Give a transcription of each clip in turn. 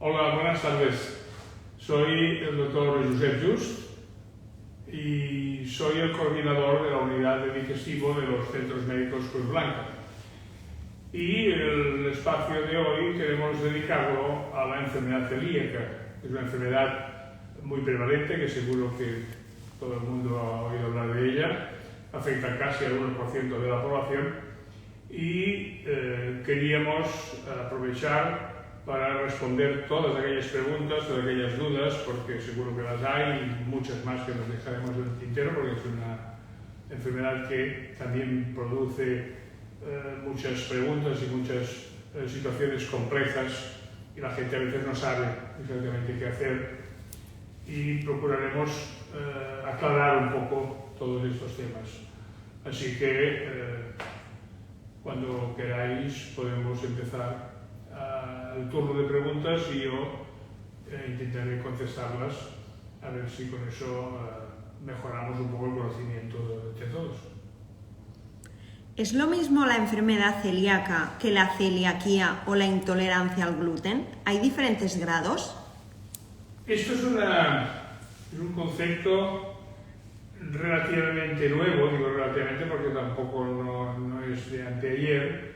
Hola, buenas tardes. Soy el doctor Josep Just y soy el coordinador de la unidad de digestivo de los Centros Médicos Cruz Blanca. Y el espacio de hoy queremos dedicarlo a la enfermedad celíaca. Es una enfermedad muy prevalente que seguro que todo el mundo ha oído hablar de ella. Afecta casi al 1% de la población y queríamos aprovechar para responder todas aquellas preguntas, todas aquellas dudas, porque seguro que las hay y muchas más que nos dejaremos en el tintero, porque es una enfermedad que también produce muchas preguntas y muchas situaciones complejas y la gente a veces no sabe exactamente qué hacer y procuraremos aclarar un poco todos estos temas. Así que cuando queráis podemos empezar el turno de preguntas y yo intentaré contestarlas a ver si con eso mejoramos un poco el conocimiento de todos. ¿Es lo mismo la enfermedad celíaca que la celiaquía o la intolerancia al gluten? ¿Hay diferentes grados? Esto es un concepto relativamente nuevo, digo relativamente porque tampoco no es de anteayer,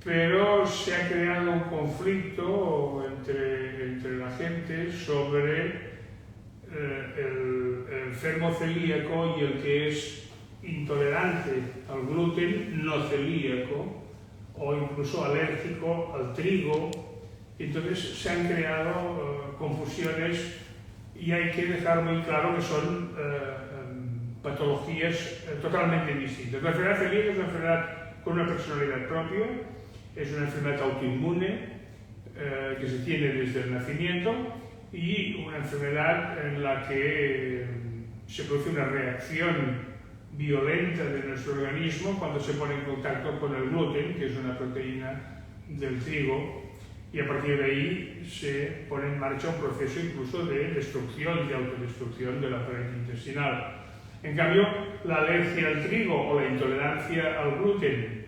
pero se ha creado un conflicto entre la gente sobre el enfermo celíaco y el que es intolerante al gluten no celíaco o incluso alérgico al trigo. Entonces se han creado confusiones y hay que dejar muy claro que son patologías totalmente distintas. La enfermedad celíaca es una enfermedad con una personalidad propia, es una enfermedad autoinmune que se tiene desde el nacimiento y una enfermedad en la que se produce una reacción violenta de nuestro organismo cuando se pone en contacto con el gluten, que es una proteína del trigo, y a partir de ahí se pone en marcha un proceso incluso de destrucción, de autodestrucción de la pared intestinal. En cambio, la alergia al trigo o la intolerancia al gluten,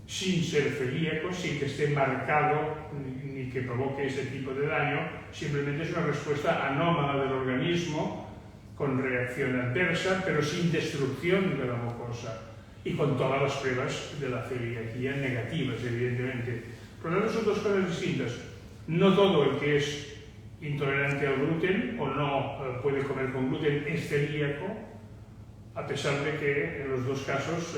sin ser celíaco, sin que esté marcado ni que provoque ese tipo de daño, simplemente es una respuesta anómala del organismo con reacción adversa, pero sin destrucción de la mucosa y con todas las pruebas de la celiaquía negativas, evidentemente. Por lo tanto, son dos cosas distintas. No todo el que es intolerante al gluten o no puede comer con gluten es celíaco, a pesar de que en los dos casos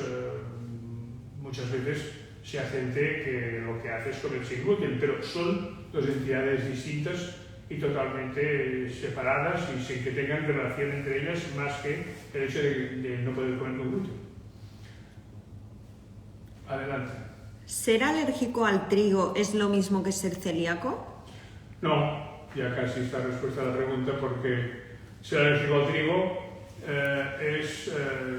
muchas veces se hace gente que lo que hace es comer sin gluten, pero son dos entidades distintas y totalmente separadas y sin que tengan relación entre ellas más que el hecho de no poder comer con gluten. Adelante. ¿Ser alérgico al trigo es lo mismo que ser celíaco? No, ya casi está respuesta a la pregunta, porque ser alérgico al trigo es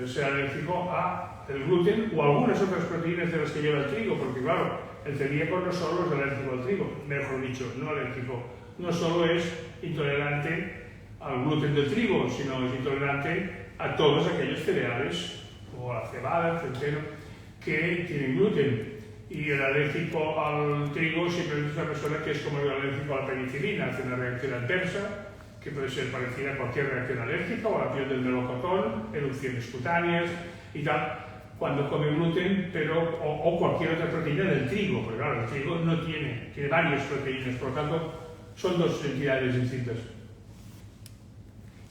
ser alérgico al gluten o a algunas otras proteínas de las que lleva el trigo, porque claro, el celíaco no solo es alérgico al trigo, mejor dicho, no alérgico, no solo es intolerante al gluten del trigo, sino es intolerante a todos aquellos cereales, o a la cebada, el centeno, que tienen gluten. Y el alérgico al trigo simplemente es una persona que es como el alérgico a la penicilina, hace una reacción adversa, que puede ser parecida a cualquier reacción alérgica, o a la piel del melocotón, erupciones cutáneas y tal, cuando come gluten, o cualquier otra proteína del trigo, porque claro, el trigo no tiene varias proteínas, por lo tanto, son dos entidades distintas.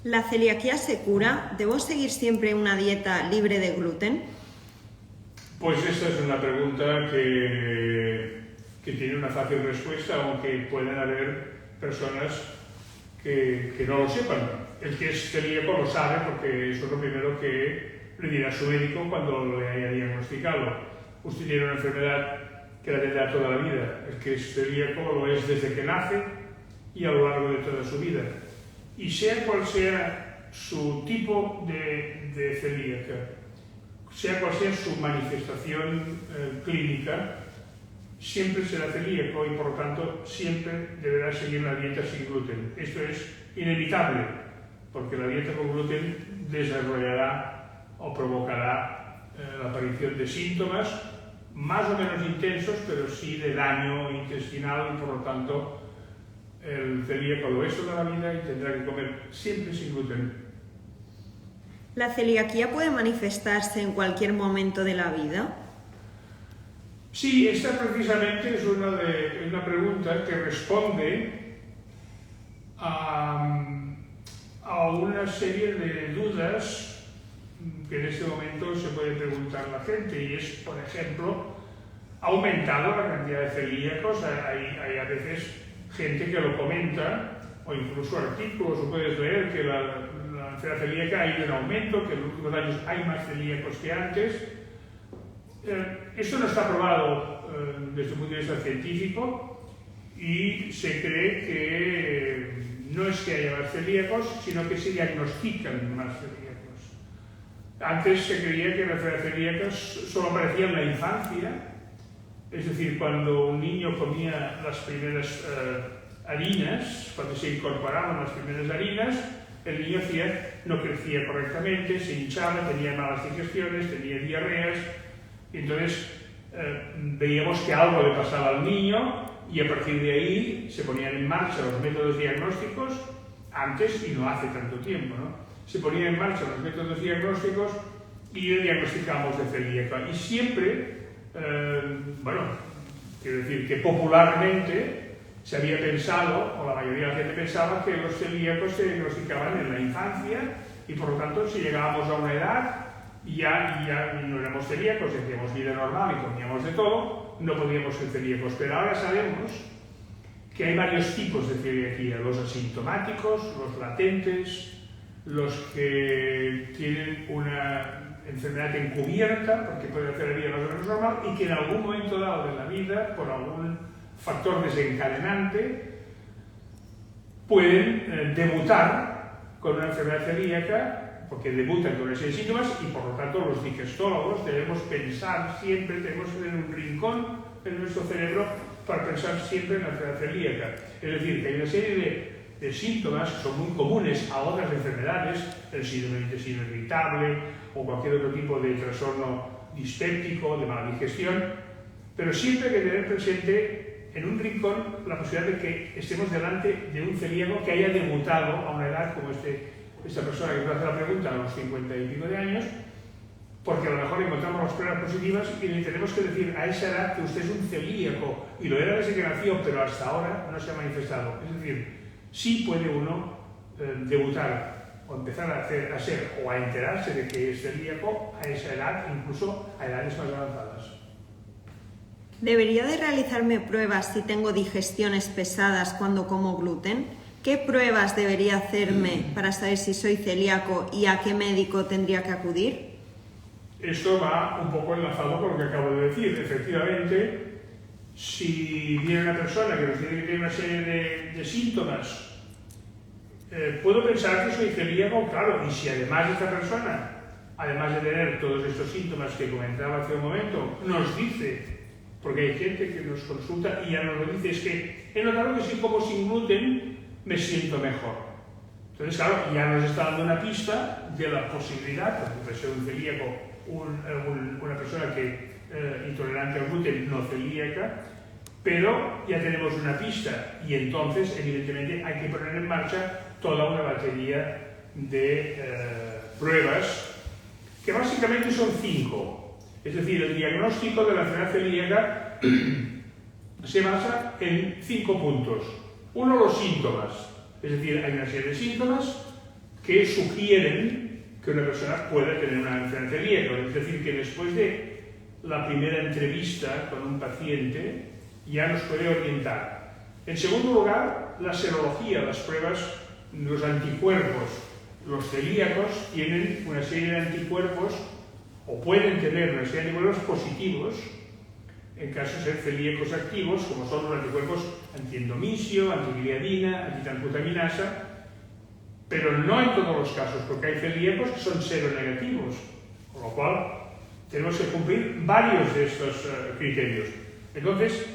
¿La celiaquía se cura? ¿Debo seguir siempre una dieta libre de gluten? Pues esta es una pregunta que tiene una fácil respuesta, aunque pueden haber personas que no lo sepan. El que es celíaco lo sabe porque eso es lo primero que le dirá a su médico cuando le haya diagnosticado. Usted tiene una enfermedad que la tendrá toda la vida. El que es celíaco lo es desde que nace y a lo largo de toda su vida. Y sea cual sea su tipo de celíaca, sea cual sea su manifestación clínica, siempre será celíaco y por lo tanto siempre deberá seguir la dieta sin gluten. Esto es inevitable, porque la dieta con gluten desarrollará o provocará la aparición de síntomas más o menos intensos, pero sí de daño intestinal y por lo tanto el celíaco lo es toda la vida y tendrá que comer siempre sin gluten. ¿La celiaquía puede manifestarse en cualquier momento de la vida? Sí, esta precisamente es una pregunta que responde a una serie de dudas que en este momento se puede preguntar la gente, y es, por ejemplo, ¿ha aumentado la cantidad de celíacos? Hay a veces gente que lo comenta, o incluso artículos, o puedes leer que la enfermedad celíaca ha ido en aumento, que en los últimos años hay más celíacos que antes. Esto no está probado desde un punto de vista científico, y se cree que no es que haya más celíacos, sino que se diagnostican más celíacos. Antes se creía que la enfermedad celíaca solo aparecía en la infancia, es decir, cuando un niño comía las primeras harinas, cuando se incorporaban las primeras harinas, el niño no crecía correctamente, se hinchaba, tenía malas digestiones, tenía diarreas, y entonces veíamos que algo le pasaba al niño, y a partir de ahí se ponían en marcha los métodos diagnósticos, antes y no hace tanto tiempo, ¿no? Se ponían en marcha los métodos diagnósticos y le diagnosticamos de celíaco. Y siempre, quiero decir que popularmente se había pensado, o la mayoría de la gente pensaba, que los celíacos se diagnosticaban en la infancia, y por lo tanto, si llegábamos a una edad y ya no éramos celíacos, hacíamos vida normal y comíamos de todo, no podíamos ser celíacos. Pero ahora sabemos que hay varios tipos de celiaquía: los asintomáticos, los latentes, los que tienen una enfermedad encubierta, porque pueden hacer la vida más o menos normal, y que en algún momento dado de la vida, por algún factor desencadenante, pueden debutar con una enfermedad celíaca, porque debutan con una serie de síntomas, y por lo tanto los digestólogos debemos pensar siempre, tenemos que tener un rincón en nuestro cerebro para pensar siempre en la enfermedad celíaca. Es decir, que hay una serie de síntomas que son muy comunes a otras enfermedades, el síndrome del intestino irritable o cualquier otro tipo de trastorno dispéptico, de mala digestión, pero siempre hay que tener presente en un rincón la posibilidad de que estemos delante de un celíaco que haya debutado a una edad como esta persona que nos hace la pregunta a los 50 y pico de años, porque a lo mejor encontramos las pruebas positivas y le tenemos que decir a esa edad que usted es un celíaco, y lo era desde que nació, pero hasta ahora no se ha manifestado. Es decir, sí puede uno debutar o empezar a ser o a enterarse de que es celíaco a esa edad, incluso a edades más avanzadas. ¿Debería de realizarme pruebas si tengo digestiones pesadas cuando como gluten? ¿Qué pruebas debería hacerme para saber si soy celíaco y a qué médico tendría que acudir? Esto va un poco enlazado con lo que acabo de decir. Efectivamente, si viene una persona que nos tiene que tener una serie de síntomas, puedo pensar que soy celíaco, claro, y si además esta persona, además de tener todos estos síntomas que comentaba hace un momento, nos dice, porque hay gente que nos consulta y ya nos lo dice, es que he notado que si como sin gluten me siento mejor. Entonces, claro, ya nos está dando una pista de la posibilidad, porque puede ser un celíaco, una persona que intolerante al gluten, no celíaca, pero ya tenemos una pista, y entonces, evidentemente, hay que poner en marcha toda una batería de pruebas, que básicamente son 5. Es decir, el diagnóstico de la enfermedad celíaca se basa en 5 puntos. Uno, los síntomas. Es decir, hay una serie de síntomas que sugieren que una persona pueda tener una enfermedad celíaca. Es decir, que después de la primera entrevista con un paciente ya nos puede orientar. En segundo lugar, la serología, las pruebas, los anticuerpos. Los celíacos tienen una serie de anticuerpos, o pueden tener una serie de anticuerpos positivos, en caso de ser celíacos activos, como son los anticuerpos antiendomisio, antigliadina, antitransglutaminasa, pero no en todos los casos, porque hay celíacos que son seronegativos, con lo cual tenemos que cumplir varios de estos criterios. Entonces,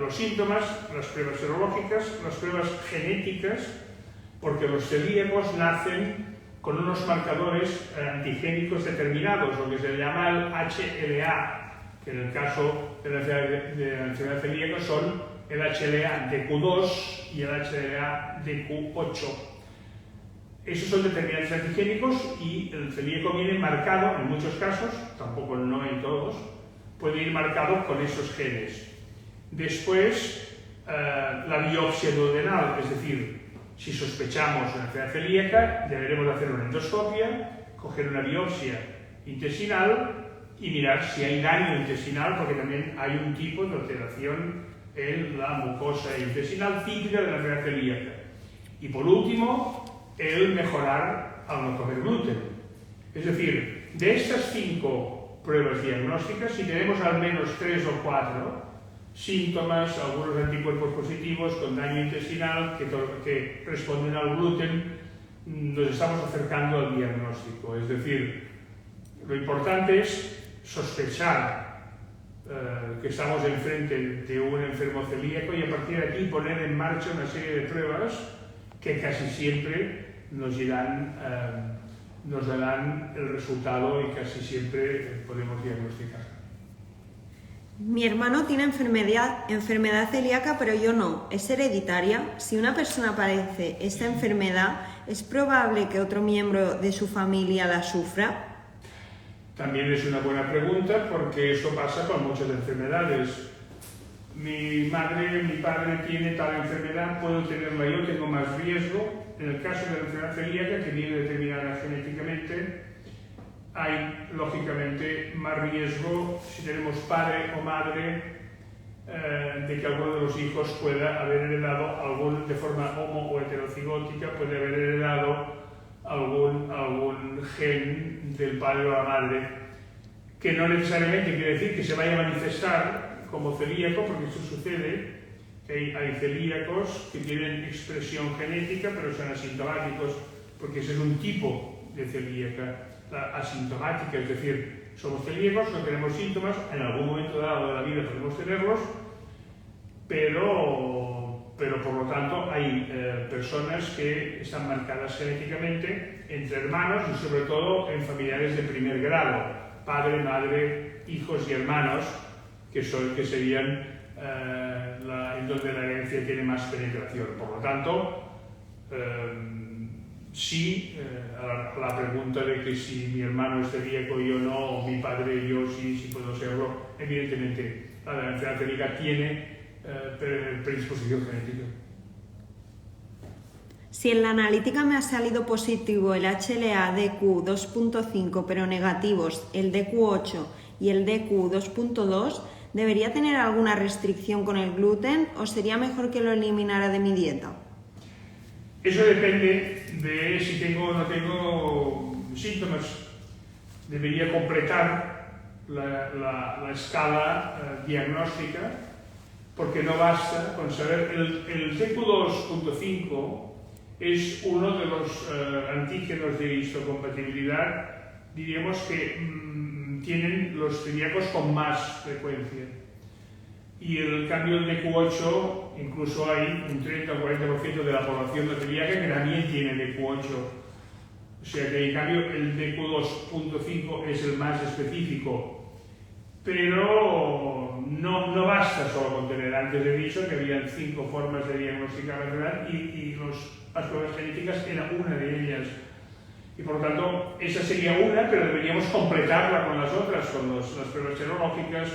los síntomas, las pruebas serológicas, las pruebas genéticas, porque los celíacos nacen con unos marcadores antigénicos determinados, lo que se llama el HLA, que en el caso de la enfermedad celíaca son el HLA de Q2 y el HLA de Q8. Esos son determinantes antigénicos y el celíaco viene marcado, en muchos casos, tampoco no en todos, puede ir marcado con esos genes. Después, la biopsia duodenal, es decir, si sospechamos una enfermedad celíaca, deberemos hacer una endoscopia, coger una biopsia intestinal y mirar si hay daño intestinal, porque también hay un tipo de alteración en la mucosa intestinal típica de la enfermedad celíaca. Y por último, el mejorar al no comer gluten. Es decir, de estas 5 pruebas diagnósticas, si tenemos al menos 3 o 4 síntomas, algunos anticuerpos positivos con daño intestinal que responden al gluten, nos estamos acercando al diagnóstico. Es decir, lo importante es sospechar que estamos enfrente de un enfermo celíaco y a partir de aquí poner en marcha una serie de pruebas que casi siempre nos darán el resultado y casi siempre podemos diagnosticar. Mi hermano tiene enfermedad celíaca, pero yo no. ¿Es hereditaria? Si una persona padece esta enfermedad, ¿es probable que otro miembro de su familia la sufra? También es una buena pregunta porque eso pasa con muchas enfermedades. Mi madre, mi padre tiene tal enfermedad, puedo tenerla yo, tengo más riesgo. En el caso de la enfermedad celíaca, que viene determinada genéticamente, hay lógicamente más riesgo si tenemos padre o madre de que alguno de los hijos pueda haber heredado de forma homo o heterocigótica, puede haber heredado algún gen del padre o la madre, que no necesariamente quiere decir que se vaya a manifestar como celíaco, porque esto sucede, que hay celíacos que tienen expresión genética pero son asintomáticos, porque ese es un tipo de celíaca asintomática, es decir, somos celíacos, no tenemos síntomas, en algún momento dado de la vida podemos tenerlos, pero por lo tanto hay personas que están marcadas genéticamente entre hermanos y sobre todo en familiares de primer grado, padre, madre, hijos y hermanos, que serían en donde la herencia tiene más penetración. Por lo tanto, sí, a la pregunta de que si mi hermano es celíaco y yo no, o mi padre y yo sí puedo serlo, evidentemente la enfermedad celíaca tiene predisposición genética. Si en la analítica me ha salido positivo el HLA DQ 2.5 pero negativos el DQ8 y el DQ 2.2, ¿debería tener alguna restricción con el gluten o sería mejor que lo eliminara de mi dieta? Eso depende de si tengo o no tengo síntomas. Debería completar la escala diagnóstica, porque no basta con saber. El DQ2.5 es uno de los antígenos de histocompatibilidad, diríamos que tienen los celíacos con más frecuencia. Y el cambio del DQ8, incluso hay un 30 o 40% de la población no celíaca que también tiene DQ8. O sea que en cambio el DQ2.5 es el más específico. Pero no basta solo con tener. Antes he dicho que habían 5 formas de diagnosticar la enfermedad y las pruebas genéticas era una de ellas. Y por lo tanto, esa sería una, pero deberíamos completarla con las otras, con las pruebas serológicas,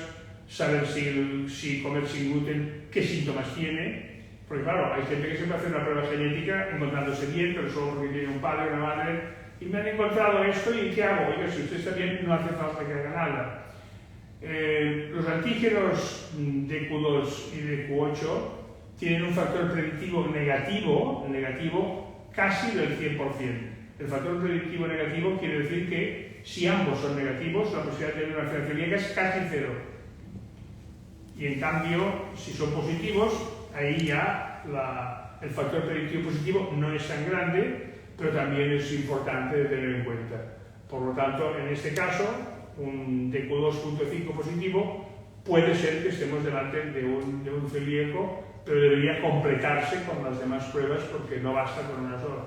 saber si comer sin gluten, qué síntomas tiene. Porque claro, hay gente que se puede hacer una prueba genética encontrándose bien, pero solo porque tiene un padre o una madre, y me han encontrado esto, ¿y qué hago? Oiga, si usted está bien, no hace falta que haga nada. Los antígenos DQ2 y DQ8 tienen un factor predictivo negativo casi del 100%. El factor predictivo negativo quiere decir que si ambos son negativos, la posibilidad de tener una enfermedad celíaca es casi cero. Y en cambio, si son positivos, ahí ya el factor predictivo positivo no es tan grande, pero también es importante de tener en cuenta. Por lo tanto, en este caso, un DQ2.5 positivo puede ser que estemos delante de un celíaco, pero debería completarse con las demás pruebas porque no basta con una sola.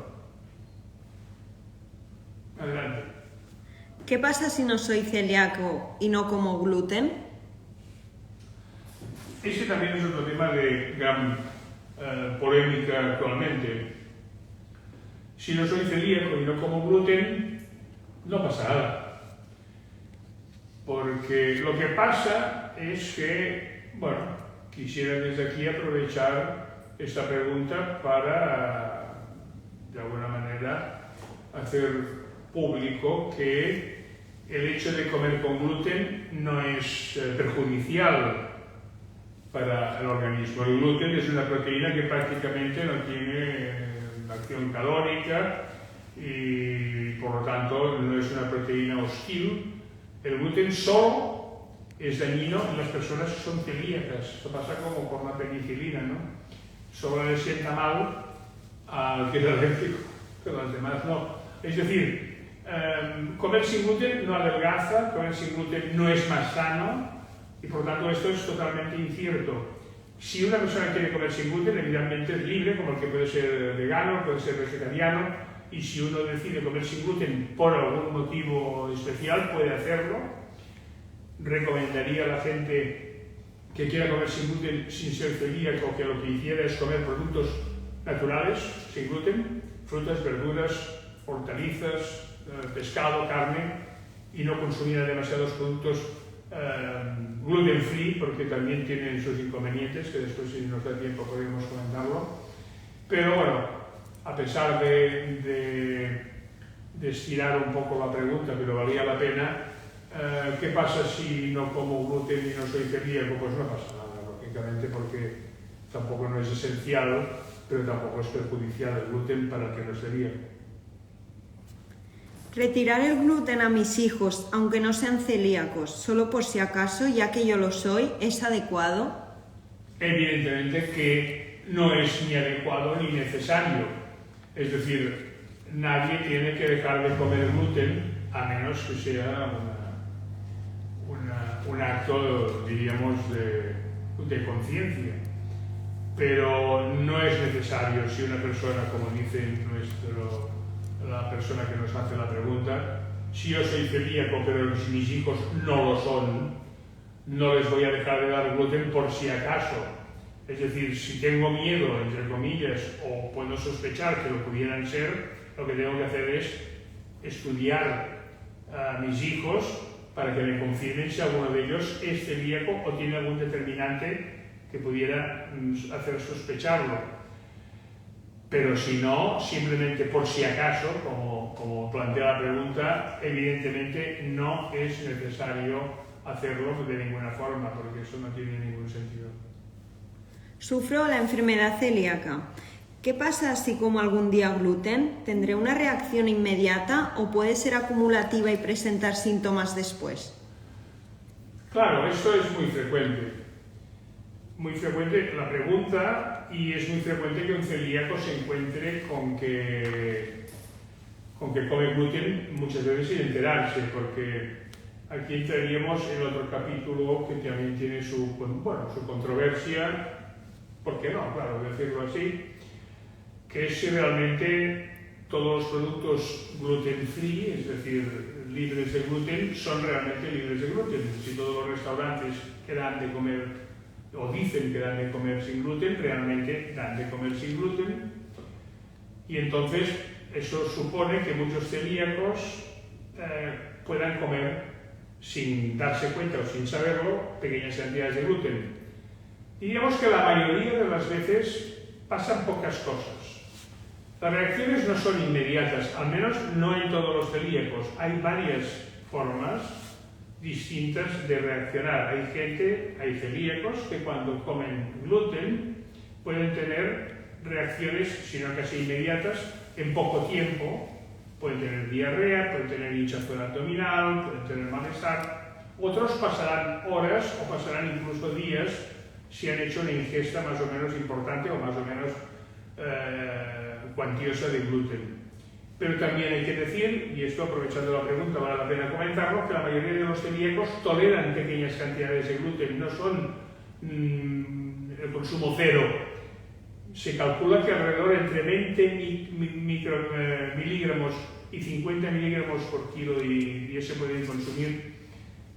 Adelante. ¿Qué pasa si no soy celíaco y no como gluten? Ese también es otro tema de gran polémica actualmente. Si no soy celíaco y no como gluten, no pasa nada. Porque lo que pasa es que, bueno, quisiera desde aquí aprovechar esta pregunta para, de alguna manera, hacer público que el hecho de comer con gluten no es perjudicial para el organismo. El gluten es una proteína que prácticamente no tiene acción calórica y por lo tanto no es una proteína hostil. El gluten solo es dañino en las personas que son celíacas. Esto pasa como con la penicilina, ¿no? Solo le sienta mal al que es alérgico, pero a los demás no. Es decir, comer sin gluten no adelgaza, comer sin gluten no es más sano y por lo tanto esto es totalmente incierto. Si una persona quiere comer sin gluten, evidentemente es libre, como el que puede ser vegano, puede ser vegetariano, y si uno decide comer sin gluten por algún motivo especial, puede hacerlo. Recomendaría a la gente que quiera comer sin gluten sin ser celíaco que lo que hiciera es comer productos naturales, sin gluten, frutas, verduras, hortalizas, pescado, carne, y no consumir demasiados productos gluten free, porque también tienen sus inconvenientes, que después si nos da tiempo podemos comentarlo. Pero bueno, a pesar de estirar un poco la pregunta, pero valía la pena, ¿qué pasa si no como gluten y no soy celíaco? Pues no pasa nada, lógicamente, porque tampoco no es esencial, pero tampoco es perjudicial el gluten para el que no es celíaco. Retirar el gluten a mis hijos, aunque no sean celíacos, solo por si acaso, ya que yo lo soy, ¿es adecuado? Evidentemente que no es ni adecuado ni necesario. Es decir, nadie tiene que dejar de comer gluten a menos que sea un acto, diríamos, de conciencia. Pero no es necesario si una persona, como dice la persona que nos hace la pregunta, si yo soy celíaco pero si mis hijos no lo son, no les voy a dejar de dar gluten por si acaso. Es decir, si tengo miedo, entre comillas, o puedo sospechar que lo pudieran ser, lo que tengo que hacer es estudiar a mis hijos para que me confirmen si alguno de ellos es celíaco o tiene algún determinante que pudiera hacer sospecharlo. Pero si no, simplemente por si acaso, como plantea la pregunta, evidentemente no es necesario hacerlo de ninguna forma, porque eso no tiene ningún sentido. Sufro la enfermedad celíaca. ¿Qué pasa si como algún día gluten? ¿Tendré una reacción inmediata o puede ser acumulativa y presentar síntomas después? Claro, esto es muy frecuente. Muy frecuente la pregunta, y es muy frecuente que un celíaco se encuentre con que come gluten muchas veces sin enterarse, porque aquí entraríamos en otro capítulo que también tiene su controversia, ¿por qué no? Claro, decirlo así, que es si realmente todos los productos gluten free, es decir, libres de gluten, son realmente libres de gluten. Si todos los restaurantes que dan de comer o dicen que dan de comer sin gluten, realmente dan de comer sin gluten, y entonces eso supone que muchos celíacos puedan comer sin darse cuenta o sin saberlo pequeñas cantidades de gluten. Y digamos que la mayoría de las veces pasan pocas cosas. Las reacciones no son inmediatas, al menos no en todos los celíacos. Hay varias formas distintas de reaccionar. Hay celíacos que cuando comen gluten pueden tener reacciones, si no casi inmediatas, en poco tiempo. Pueden tener diarrea, pueden tener hinchazón abdominal, pueden tener malestar. Otros pasarán horas o pasarán incluso días si han hecho una ingesta más o menos importante o más o menos cuantiosa de gluten. Pero también hay que decir, y esto aprovechando la pregunta vale la pena comentarlo, que la mayoría de los celíacos toleran pequeñas cantidades de gluten, no son el consumo cero. Se calcula que alrededor entre 20 miligramos y 50 miligramos por kilo y se pueden consumir,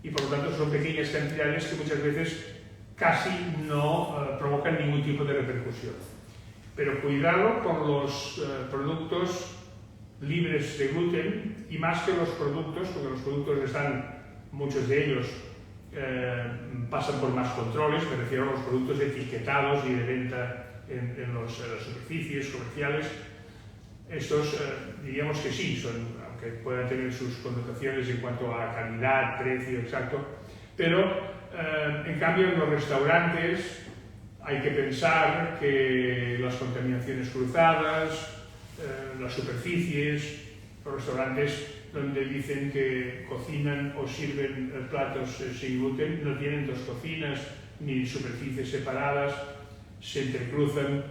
y por lo tanto son pequeñas cantidades que muchas veces casi no provocan ningún tipo de repercusión. Pero cuidado con los productos libres de gluten, y más que los productos, porque los productos muchos de ellos pasan por más controles, me refiero a los productos etiquetados y de venta en las superficies comerciales. Estos diríamos que sí, aunque puedan tener sus connotaciones en cuanto a calidad, precio exacto, pero en cambio en los restaurantes hay que pensar que las contaminaciones cruzadas, las superficies, los restaurantes donde dicen que cocinan o sirven platos sin gluten no tienen dos cocinas ni superficies separadas, se entrecruzan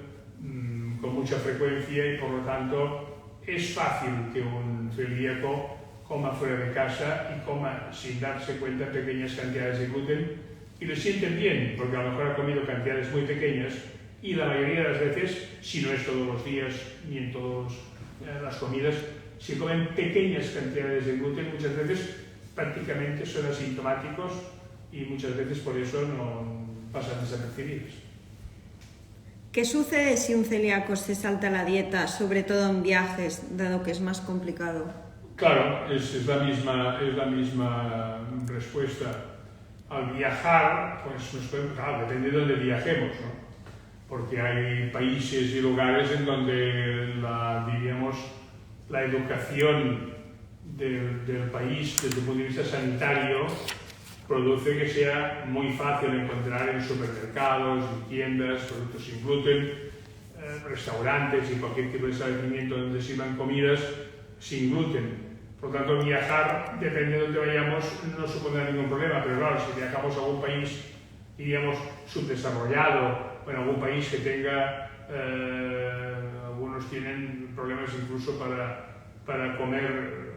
con mucha frecuencia y por lo tanto es fácil que un celíaco coma fuera de casa y coma sin darse cuenta pequeñas cantidades de gluten y le sienten bien porque a lo mejor ha comido cantidades muy pequeñas y la mayoría de las veces, si no es todos los días ni en todas las comidas, si comen pequeñas cantidades de gluten, muchas veces prácticamente son asintomáticos y muchas veces por eso no pasan desapercibidos. ¿Qué sucede si un celíaco se salta la dieta, sobre todo en viajes, dado que es más complicado? Claro, es la misma respuesta. Al viajar, pues claro, depende de dónde viajemos, ¿no? Porque hay países y lugares en donde la educación del país desde el punto de vista sanitario produce que sea muy fácil encontrar en supermercados, en tiendas, productos sin gluten, restaurantes y cualquier tipo de establecimiento donde sirvan comidas sin gluten. Por lo tanto, viajar, depende de dónde vayamos, no supondrá ningún problema, pero claro, si viajamos a algún país, diríamos, subdesarrollado, o en algún país que tenga, algunos tienen problemas incluso para comer,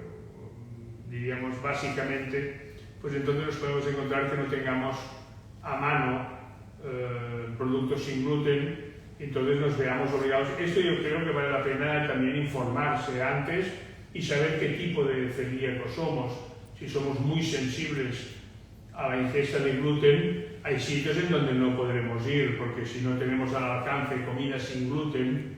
diríamos, básicamente, pues entonces nos podemos encontrar que no tengamos a mano productos sin gluten, entonces nos veamos obligados. Esto yo creo que vale la pena también informarse antes y saber qué tipo de celíacos somos. Si somos muy sensibles a la ingesta de gluten, hay sitios en donde no podremos ir, porque si no tenemos al alcance comida sin gluten,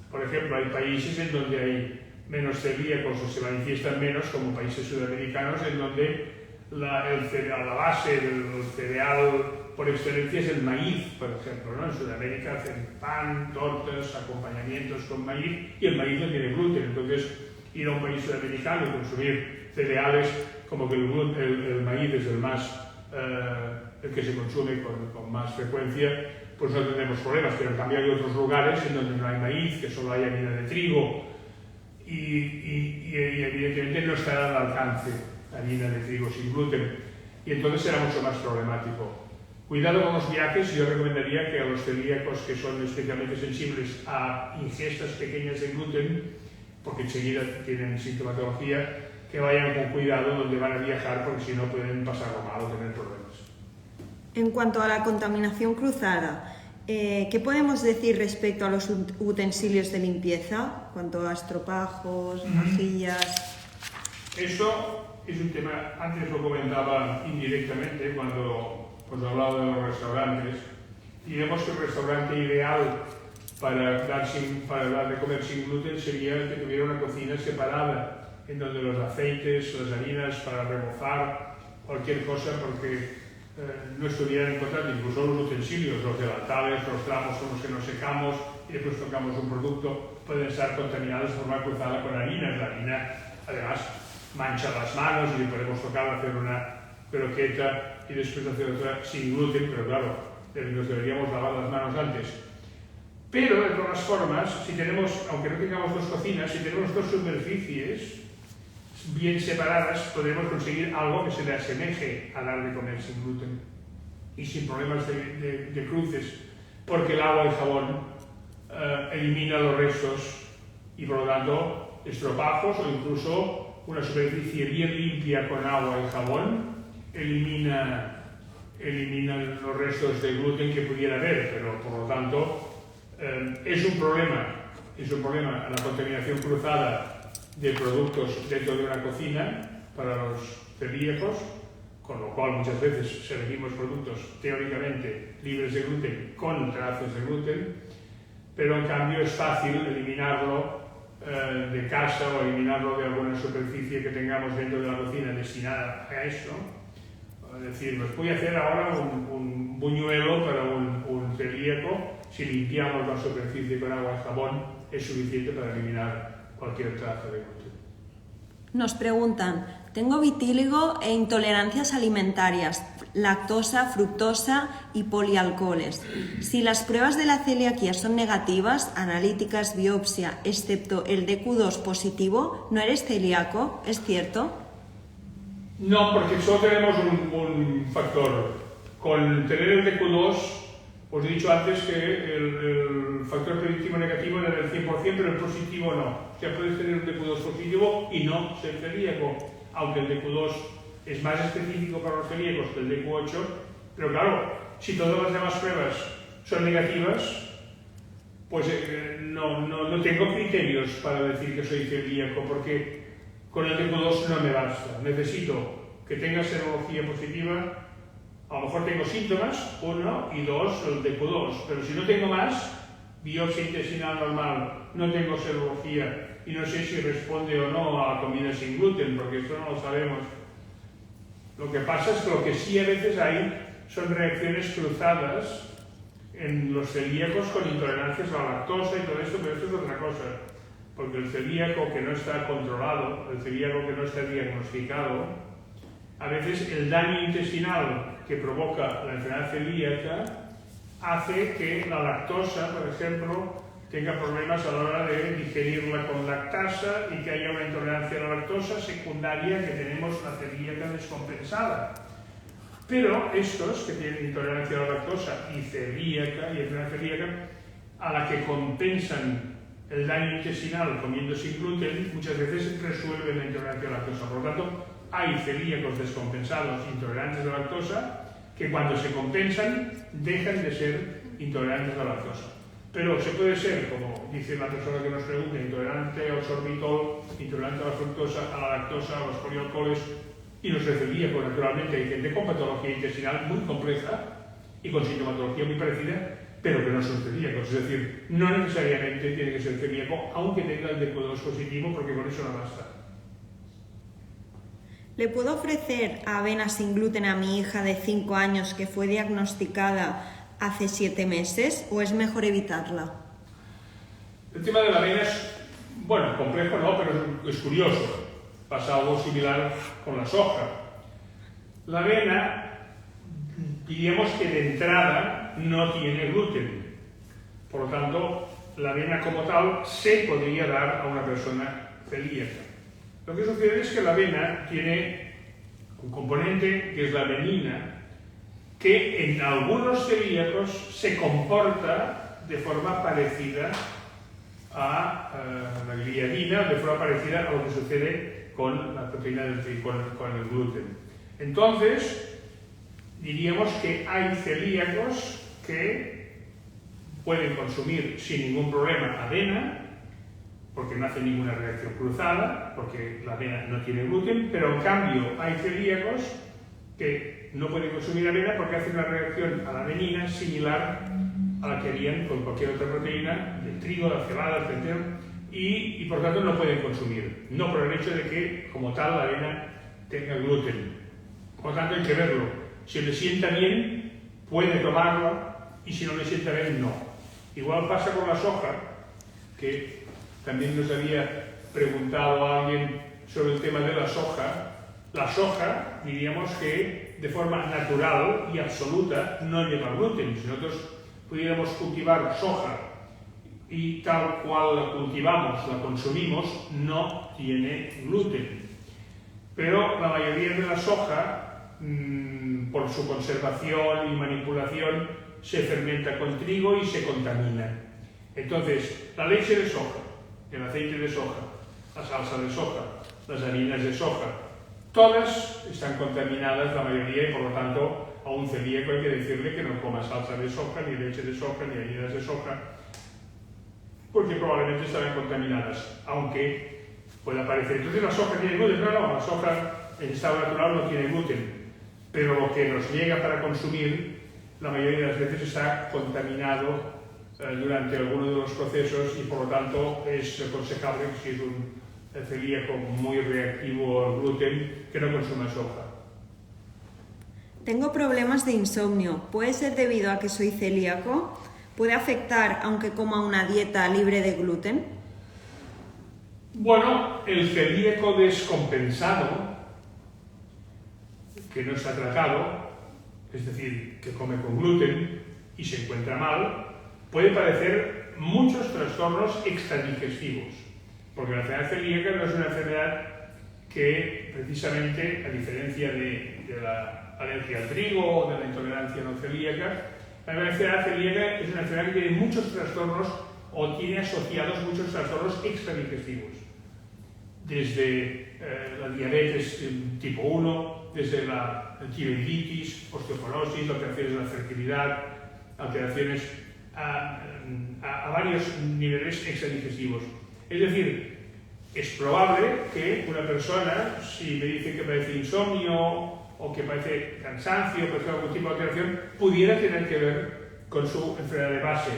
por ejemplo, hay países en donde hay menos celíacos o se manifiestan menos, como países sudamericanos, en donde la base del cereal por excelencia es el maíz, por ejemplo, ¿no? En Sudamérica hacen pan, tortas, acompañamientos con maíz, y el maíz no tiene gluten. Entonces, ir a un país sudamericano y consumir cereales, como que el maíz es el que se consume con más frecuencia, pues no tendremos problemas. Pero en cambio hay otros lugares en donde no hay maíz, que solo hay harina de trigo, y evidentemente no estará al alcance harina de trigo sin gluten, y entonces será mucho más problemático. Cuidado con los viajes. Yo recomendaría que a los celíacos que son especialmente sensibles a ingestas pequeñas de gluten, porque enseguida tienen sintomatología, que vayan con cuidado donde van a viajar, porque si no pueden pasarlo mal o tener problemas. En cuanto a la contaminación cruzada, ¿qué podemos decir respecto a los utensilios de limpieza? Cuanto a estropajos, vajillas. Eso es un tema, antes lo comentaba indirectamente cuando os hablaba de los restaurantes, y vemos que el restaurante ideal para dar de comer sin gluten sería el que tuviera una cocina separada, en donde los aceites, las harinas para remozar, cualquier cosa, porque no estuvieran en contacto, incluso los utensilios, los delantales, los trapos con los que nos secamos y después tocamos un producto, pueden estar contaminados de forma cruzada con harinas. La harina, además, mancha las manos y podemos tocar, hacer una croqueta y después hacer otra sin gluten, pero claro, nos deberíamos lavar las manos antes. Pero, de todas formas, si tenemos, aunque no tengamos dos cocinas, si tenemos dos superficies bien separadas, podremos conseguir algo que se le asemeje a dar de comer sin gluten y sin problemas de cruces, porque el agua y el jabón elimina los restos y, por lo tanto, estropajos o incluso una superficie bien limpia con agua y jabón elimina los restos de gluten que pudiera haber, pero por lo tanto es un problema la contaminación cruzada de productos dentro de una cocina para los celíacos, con lo cual muchas veces elegimos productos teóricamente libres de gluten con trazas de gluten, pero en cambio es fácil eliminarlo de casa o eliminarlo de alguna superficie que tengamos dentro de la cocina destinada a eso. Es decir, pues voy a hacer ahora un buñuelo para un celíaco. Si limpiamos la superficie con agua y jabón, es suficiente para eliminar cualquier traza de gluten. Nos preguntan, tengo vitíligo e intolerancias alimentarias, lactosa, fructosa y polialcoholes. Si las pruebas de la celiaquía son negativas, analíticas, biopsia, excepto el DQ2 positivo, ¿no eres celíaco? ¿Es cierto? No, porque solo tenemos un factor. Con tener el DQ2, os he dicho antes que el factor predictivo negativo era del 100%, pero el positivo no. O sea, puedes tener un DQ2 positivo y no ser celíaco, aunque el DQ2 es más específico para los celíacos que el DQ8, pero claro, si todas las demás pruebas son negativas, pues no tengo criterios para decir que soy celíaco, porque con el DQ2 no me basta. Necesito que tenga serología positiva. A lo mejor tengo síntomas, 1 y 2, el DQ2, pero si no tengo más, biopsia intestinal normal, no tengo serología y no sé si responde o no a la comida sin gluten, porque esto no lo sabemos. Lo que pasa es que lo que sí a veces hay son reacciones cruzadas en los celíacos con intolerancias a la lactosa y todo esto, pero esto es otra cosa, porque el celíaco que no está controlado, el celíaco que no está diagnosticado, a veces el daño intestinal que provoca la enfermedad celíaca hace que la lactosa, por ejemplo, tenga problemas a la hora de digerirla con lactasa y que haya una intolerancia a la lactosa secundaria que tenemos la celíaca descompensada. Pero estos que tienen intolerancia a la lactosa y celíaca y enfermedad celíaca, a la que compensan el daño intestinal comiendo sin gluten, muchas veces resuelven la intolerancia a la lactosa. Por lo tanto, hay celíacos descompensados intolerantes a la lactosa que cuando se compensan dejan de ser intolerantes a la lactosa. Pero se puede ser, como dice la persona que nos pregunta, intolerante al sorbitol, intolerante a la fructosa, a la lactosa, a los polialcoholes, y no ser celíaco. Naturalmente hay gente con patología intestinal muy compleja y con sintomatología muy parecida, pero que no son celíacos. Es decir, no necesariamente tiene que ser celíaco, aunque tenga el DQ2 positivo, porque con eso no basta. ¿Le puedo ofrecer avena sin gluten a mi hija de 5 años que fue diagnosticada hace 7 meses o es mejor evitarla? El tema de la avena es, bueno, complejo no, pero es curioso. Pasa algo similar con la soja. La avena, diríamos que de entrada no tiene gluten. Por lo tanto, la avena como tal se podría dar a una persona celíaca. Lo que sucede es que la avena tiene un componente que es la avenina, que en algunos celíacos se comporta de forma parecida a la gliadina, de forma parecida a lo que sucede con la proteína del trigo, con el gluten. Entonces, diríamos que hay celíacos que pueden consumir sin ningún problema avena, porque no hace ninguna reacción cruzada, porque la avena no tiene gluten, pero en cambio hay celíacos que no pueden consumir avena porque hacen una reacción a la avenina similar a la que harían con cualquier otra proteína, del trigo, de la cebada, etc. Y por tanto no pueden consumir, no por el hecho de que como tal la avena tenga gluten. Por tanto hay que verlo. Si le sienta bien, puede tomarla, y si no le sienta bien, no. Igual pasa con la soja, que también nos había preguntado a alguien sobre el tema de la soja. La soja, diríamos que de forma natural y absoluta no lleva gluten. Si nosotros pudiéramos cultivar soja y tal cual la cultivamos, la consumimos, no tiene gluten. Pero la mayoría de la soja, por su conservación y manipulación, se fermenta con trigo y se contamina. Entonces, la leche de soja, el aceite de soja, la salsa de soja, las harinas de soja, todas están contaminadas, la mayoría, y por lo tanto a un celíaco hay que decirle que no coma salsa de soja, ni leche de soja, ni harinas de soja, porque probablemente estarán contaminadas, aunque pueda parecer. Entonces la soja tiene gluten, no, la soja en estado natural no tiene gluten. pero lo que nos llega para consumir la mayoría de las veces está contaminado durante alguno de los procesos y por lo tanto es aconsejable que si es un celíaco muy reactivo al gluten que no consuma soja. Tengo problemas de insomnio. ¿Puede ser debido a que soy celíaco? ¿Puede afectar aunque coma una dieta libre de gluten? Bueno, el celíaco descompensado, que no está tratado, es decir, que come con gluten y se encuentra mal, puede padecer muchos trastornos extradigestivos, porque la enfermedad celíaca no es una enfermedad que precisamente, a diferencia de la alergia al trigo o de la intolerancia no celíaca, la enfermedad celíaca es una enfermedad que tiene muchos trastornos o tiene asociados muchos trastornos extradigestivos, desde la diabetes tipo 1, desde la tiroiditis, osteoporosis, alteraciones de la fertilidad, alteraciones a varios niveles extradigestivos. Es decir, es probable que una persona, si me dice que padece insomnio o que padece cansancio, por ejemplo, algún tipo de alteración, pudiera tener que ver con su enfermedad de base.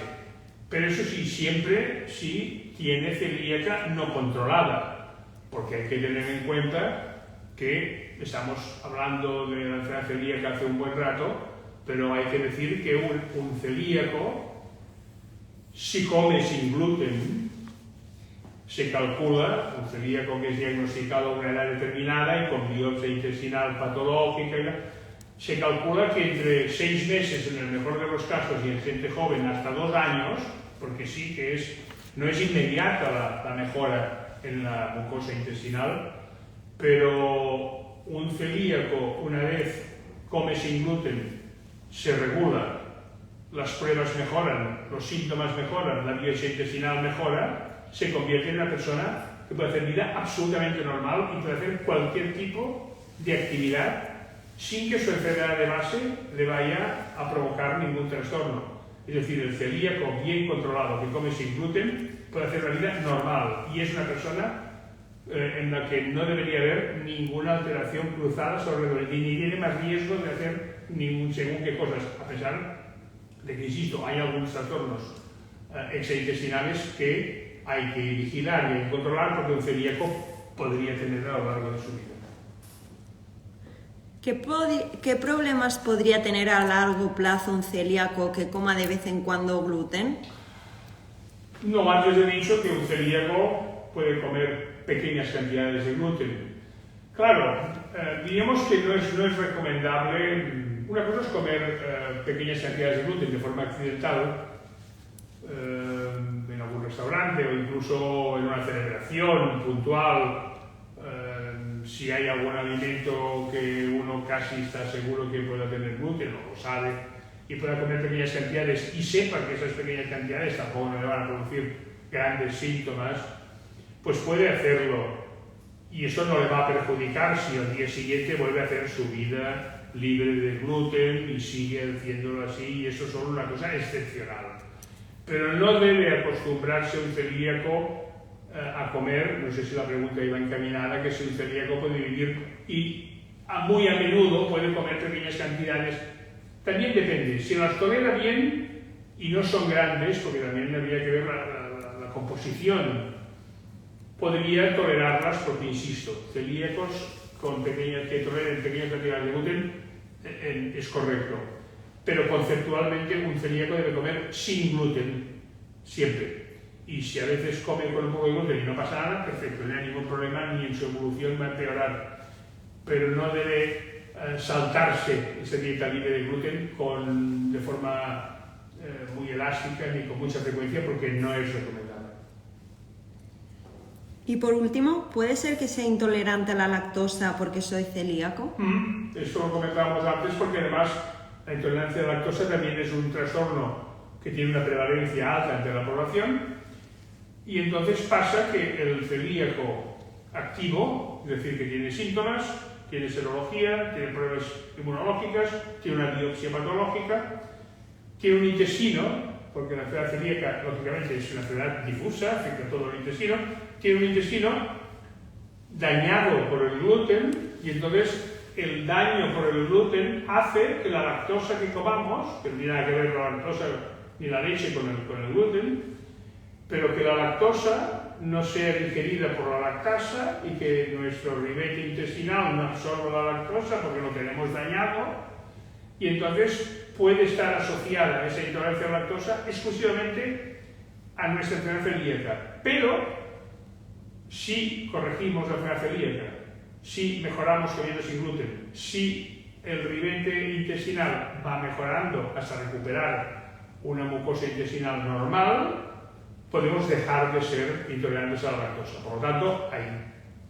Pero eso sí, siempre si tiene celíaca no controlada, porque hay que tener en cuenta que estamos hablando de la enfermedad celíaca hace un buen rato, pero hay que decir que un celíaco, si come sin gluten, se calcula, un celíaco que es diagnosticado a una edad determinada y con biopsia intestinal patológica, se calcula que entre 6 meses en el mejor de los casos y en gente joven hasta 2 años, porque sí que no es inmediata la mejora en la mucosa intestinal, pero un celíaco, una vez come sin gluten, se regula, las pruebas mejoran, los síntomas mejoran, la biopsia intestinal mejora, se convierte en una persona que puede hacer vida absolutamente normal y puede hacer cualquier tipo de actividad sin que su enfermedad de base le vaya a provocar ningún trastorno. Es decir, el celíaco bien controlado que come sin gluten puede hacer una vida normal y es una persona en la que no debería haber ninguna alteración cruzada sobre el ni tiene más riesgo de hacer ningún según qué cosas, a pesar de que, insisto, hay algunos trastornos extraintestinales que hay que vigilar y hay que controlar porque un celíaco podría tener a lo largo de su vida. ¿Qué problemas podría tener a largo plazo un celíaco que coma de vez en cuando gluten? No, antes he dicho que un celíaco puede comer pequeñas cantidades de gluten. Claro, diríamos que no es recomendable. Una cosa es comer pequeñas cantidades de gluten de forma accidental en algún restaurante o incluso en una celebración puntual, si hay algún alimento que uno casi está seguro que pueda tener gluten o lo sabe y pueda comer pequeñas cantidades y sepa que esas pequeñas cantidades tampoco no le van a producir grandes síntomas, pues puede hacerlo y eso no le va a perjudicar si al día siguiente vuelve a hacer su vida libre de gluten y sigue haciéndolo así, y eso es solo una cosa excepcional. Pero no debe acostumbrarse un celíaco a comer, no sé si la pregunta iba encaminada, que si un celíaco puede vivir y muy a menudo puede comer pequeñas cantidades. También depende, si las tolera bien y no son grandes, porque también habría que ver la composición, podría tolerarlas porque, insisto, celíacos que toleren pequeñas cantidades de gluten es correcto. Pero conceptualmente un celíaco debe comer sin gluten, siempre. Y si a veces come con un poco de gluten y no pasa nada, perfecto, no hay ningún problema ni en su evolución va a empeorar. Pero no debe saltarse esa dieta libre de gluten de forma muy elástica ni con mucha frecuencia porque no es recomendable. Y por último, ¿puede ser que sea intolerante a la lactosa porque soy celíaco? Esto lo comentábamos antes porque además la intolerancia a la lactosa también es un trastorno que tiene una prevalencia alta entre la población y entonces pasa que el celíaco activo, es decir, que tiene síntomas, tiene serología, tiene pruebas inmunológicas, tiene una biopsia patológica, tiene un intestino, porque la enfermedad celíaca lógicamente es una enfermedad difusa, afecta a todo el intestino, tiene un intestino dañado por el gluten y entonces el daño por el gluten hace que la lactosa que comamos, que no tiene nada que ver con la lactosa ni la leche con el gluten, pero que la lactosa no sea digerida por la lactasa y que nuestro ribete intestinal no absorba la lactosa porque lo tenemos dañado, y entonces puede estar asociada esa intolerancia a la lactosa exclusivamente a nuestra enfermedad celíaca. Pero si corregimos la enfermedad celíaca, si mejoramos comiendo sin gluten, si el ribete intestinal va mejorando hasta recuperar una mucosa intestinal normal, podemos dejar de ser intolerantes a la lactosa. Por lo tanto, hay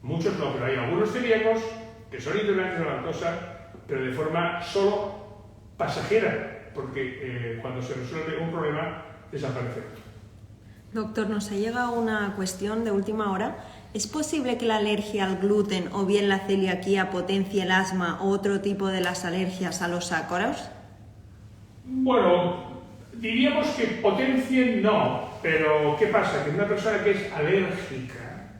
muchos no, pero hay algunos celíacos que son intolerantes a la lactosa, pero de forma solo pasajera, porque cuando se resuelve un problema, desaparece. Doctor, nos ha llegado una cuestión de última hora. ¿Es posible que la alergia al gluten o bien la celiaquía potencie el asma o otro tipo de las alergias a los sacárodos? Bueno, diríamos que potencie no, pero ¿qué pasa? Que una persona que es alérgica,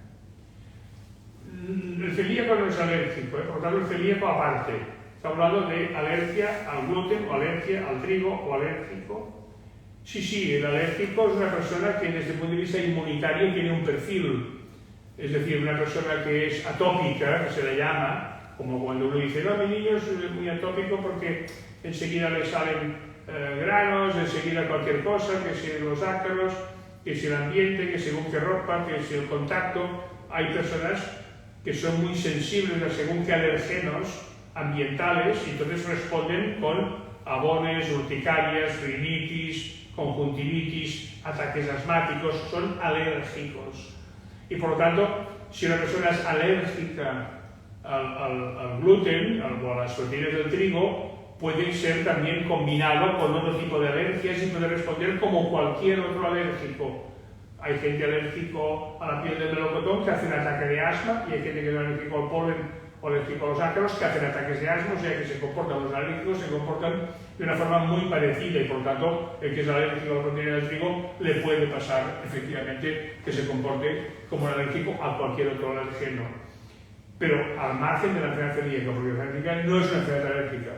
el celíaco no es alérgico, por lo tanto el celíaco aparte. Estamos hablando de alergia al gluten o alergia al trigo o alérgico. Sí, el alérgico es una persona que desde el punto de vista inmunitario tiene un perfil. Es decir, una persona que es atópica, que se le llama, como cuando uno dice, no, mi niño es muy atópico porque enseguida le salen granos, enseguida cualquier cosa, que si los ácaros, que si el ambiente, que según qué ropa, que si el contacto. Hay personas que son muy sensibles a según qué alergenos ambientales y entonces responden con abones, urticarias, rinitis, conjuntivitis, ataques asmáticos, son alérgicos. Y por lo tanto, si una persona es alérgica al gluten o a las proteínas del trigo, puede ser también combinado con otro tipo de alergias y puede responder como cualquier otro alérgico. Hay gente alérgico a la piel del melocotón que hace un ataque de asma y hay gente que es alérgico al polen o alérgico a los ácaros que hacen ataques de asma, o sea que se comportan los alérgicos, se comportan de una forma muy parecida y por lo tanto el que es alérgico a la proteína del trigo le puede pasar efectivamente que se comporte como un alérgico a cualquier otro alergeno. Pero al margen de la enfermedad celíaca, porque la enfermedad celíaca no es una enfermedad alérgica,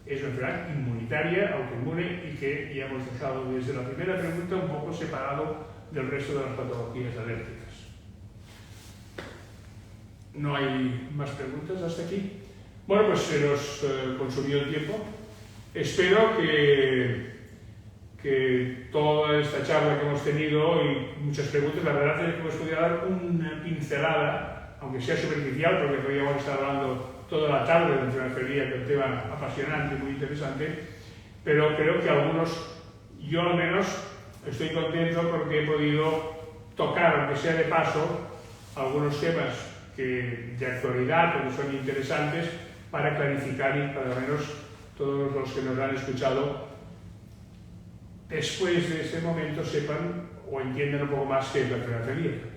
es una enfermedad inmunitaria, autoinmune y que ya hemos dejado desde la primera pregunta un poco separado del resto de las patologías alérgicas. ¿No hay más preguntas hasta aquí? Bueno, pues se nos consumió el tiempo. Espero que toda esta charla que hemos tenido y muchas preguntas, la verdad es que hemos podido dar una pincelada, aunque sea superficial, porque podríamos estar hablando toda la tarde de enfermedad celíaca, que es un tema apasionante y muy interesante, pero creo que algunos, yo al menos, estoy contento porque he podido tocar, aunque sea de paso, algunos temas de actualidad o que son interesantes para clarificar y para al menos todos los que nos han escuchado después de ese momento sepan o entiendan un poco más qué es la enfermedad celíaca.